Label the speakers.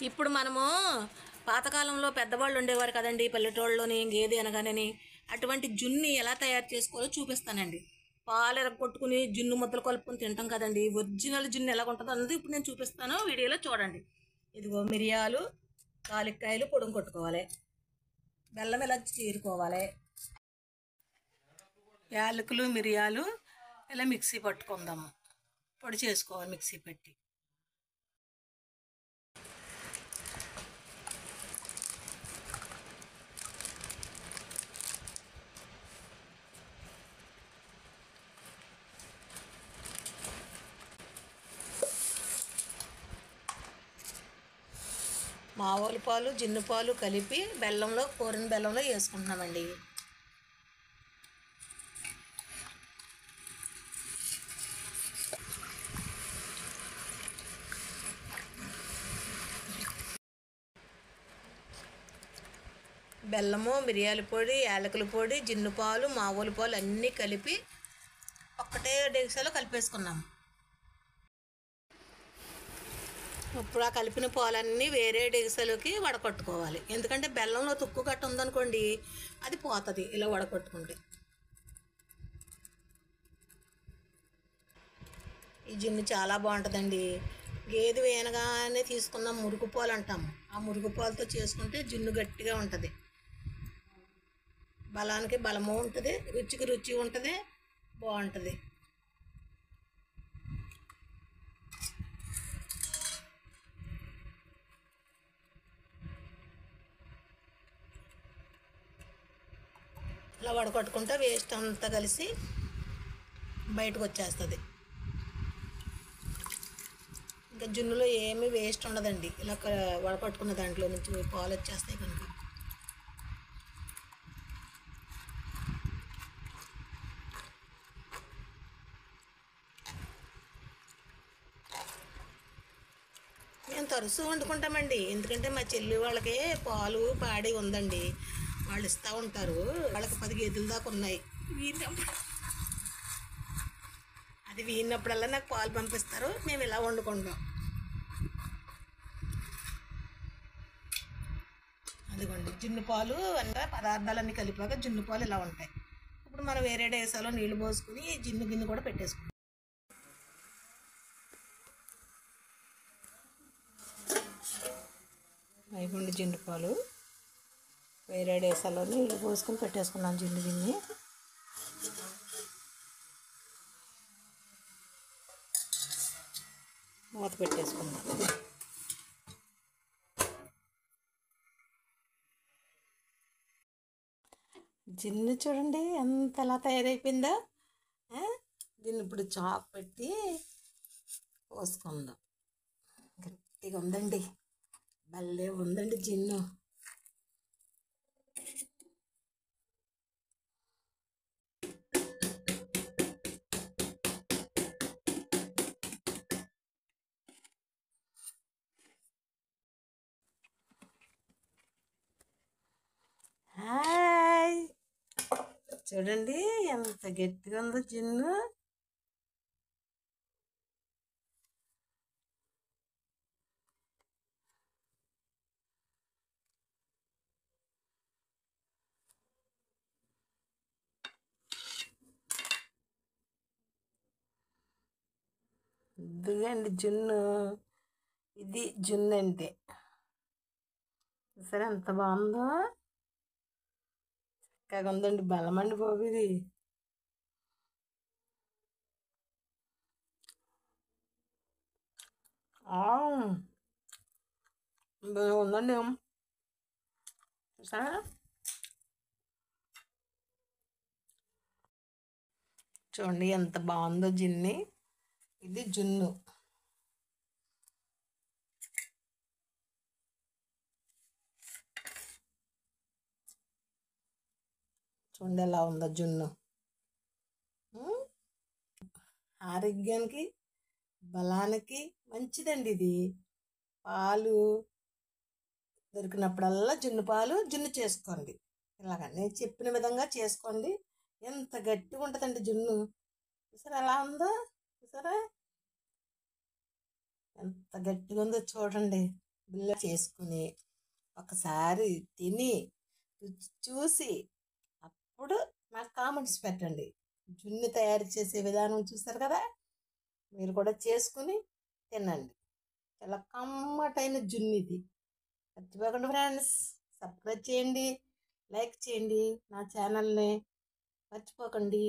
Speaker 1: ఇప్పుడు మనము పాతకాలంలో పెద్దవాళ్ళు ఉండేవారు కదండి పల్లెటూళ్ళలోని గేదె అనగానే అటువంటి జున్ని ఎలా తయారు చేసుకోవాలో చూపిస్తానండి. పాలు ఎరగొట్టుకుని జున్ను ముద్దలు కలుపుకొని తింటాం కదండి. ఒరిజినల్ జున్ను ఎలా ఉంటుందో అన్నది ఇప్పుడు నేను చూపిస్తాను, వీడియోలో చూడండి. ఇదిగో మిరియాలు, కాలిక్కాయలు పొడుం కొట్టుకోవాలి, బెల్లం ఇలా చీరుకోవాలి, యాలకులు మిరియాలు ఇలా మిక్సీ పట్టుకుందాము, పొడి చేసుకోవాలి మిక్సీ పెట్టి. మామూలు పాలు జిన్ను పాలు కలిపి బెల్లంలో కోరిన బెల్లంలో వేసుకుంటున్నామండి. బెల్లము, మిరియాల పొడి, యాలకుల పొడి, జిన్ను పాలు, మామూలు పాలు అన్నీ కలిపి ఒక్కటే డేక్షలో కలిపేసుకున్నాము. ఇప్పుడు ఆ కలిపిన పాలన్నీ వేరే డేక్షలోకి వడకట్టుకోవాలి. ఎందుకంటే బెల్లంలో తుక్కు గట్ట ఉందనుకోండి అది పోతుంది ఇలా వడకట్టుకుంటే. ఈ జిన్ను చాలా బాగుంటుందండి. గేదె వేయనగానే తీసుకున్న మురుగు పాలు అంటాము, ఆ మురుగు పాలతో చేసుకుంటే జిన్ను గట్టిగా ఉంటుంది. బలానికి బలము ఉంటుంది, రుచికి రుచి ఉంటుంది, బాగుంటుంది. ఇలా వడకట్టుకుంటే వేస్ట్ అంతా కలిసి బయటకు వచ్చేస్తుంది. ఇంకా జున్నులో ఏమీ వేస్ట్ ఉండదండి. ఇలా వడకట్టుకున్న దాంట్లో నుంచి పాలు వచ్చేస్తాయి కనుక. మేము తరచూ వండుకుంటామండి. ఎందుకంటే మా చెల్లి వాళ్ళకి పాలు పాడి ఉందండి, వాళ్ళు ఇస్తూ ఉంటారు. వాళ్ళకి 10 గేదెల దాకా ఉన్నాయి. అది వీనప్పుడల్లా నాకు పాలు పంపిస్తారు, మేము ఇలా వండుకుంటాం. అదిగోండి జున్ను పాలు అన్న పదార్థాలన్నీ కలిపాక జున్ను పాలు ఇలా ఉంటాయి. ఇప్పుడు మనం వేరే డేసాలో నీళ్లు పోసుకుని జిన్ను గిన్నె కూడా పెట్టేసుకుంటాం. అయిపోండి జిన్ను పాలు వేరే డేసాలో నీళ్లు పోసుకుని పెట్టేసుకున్నాం. జిన్ను గిన్నె మూత పెట్టేసుకుందాం. జిన్ను చూడండి ఎంత ఎలా తయారైపోయిందో. దీన్ని ఇప్పుడు చాకు పెట్టి పోసుకుందాం. గట్టిగా ఉందండి, భలే ఉందండి జిన్ను. హాయ్, చూడండి ఎంత గట్టిగా ఉందో జిన్ను. ఇదిగండి జున్ను, ఇది జున్ను అంటే. సరే ఎంత బాగుందో, చక్కగా ఉందండి. బలమండి బాబు ఇది. ఉందండి సరే. చూడండి ఎంత బాగుందో జిన్ని. ఇది జున్ను. చూడండి ఎలా ఉందో జున్ను. ఆరోగ్యానికి బలానికి మంచిదండి ఇది. పాలు దొరికినప్పుడల్లా జున్ను పాలు జున్ను చేసుకోండి. ఇలాగ నేను చెప్పిన విధంగా చేసుకోండి. ఎంత గట్టిగా ఉంటుందండి జున్ను. చూసారా ఎలా ఉందో, చూసారా ఎంత గట్టిగా ఉందో చూడండి.
Speaker 2: బిల్ల చేసుకుని ఒకసారి తిని రుచి చూసి అప్పుడు నాకు కామెంట్స్ పెట్టండి. జున్ను తయారు చేసే విధానం చూస్తారు కదా, మీరు కూడా చేసుకుని తినండి. చాలా కమ్మటైన జున్ను ఇది. మర్చిపోకండి ఫ్రెండ్స్, సబ్స్క్రైబ్ చేయండి, లైక్ చేయండి నా ఛానల్ని, మర్చిపోకండి.